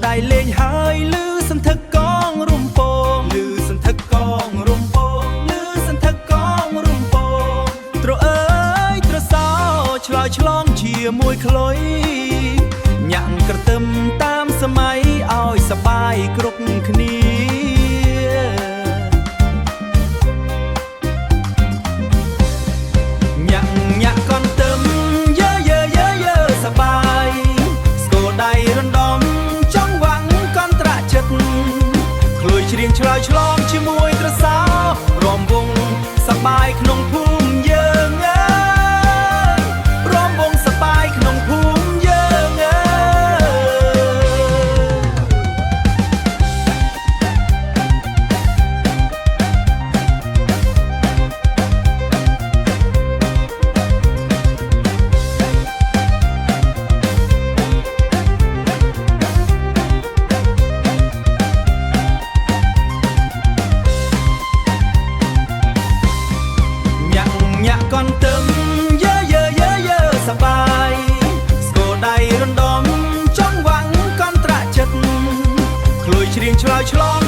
ដៃលេងហើយលឺសន្ធឹកកងរំពងលឺសន្ធឹកកងរំពងលឺសន្ធឹកកងរំពងត្រអើយត្រសោឆ្លើយឆ្លងជាមួយខ្លុយញាក់ក្រទឹមតាមសម័យឲ្យសបាយគ្រប់គ្នាញាក់កន្ទឹមយើសបាយស្គរដៃរំដំចង់វាំងកន្ត្រាក់ចិត្តឃ្លួយច្រៀងឆ្លើយឆ្លងជាមួយត្រសោរំវងសបាយក្នុងភូមិយើងអើយរំវងសបាយក្នុងភូមិយើងអើញាក់កន្ទឹមយើសបាយស្គរដៃរំដំចង់វាំងកន្ត្រាក់ចិត្តឃ្លួយច្រៀងឆ្លើយឆ្លង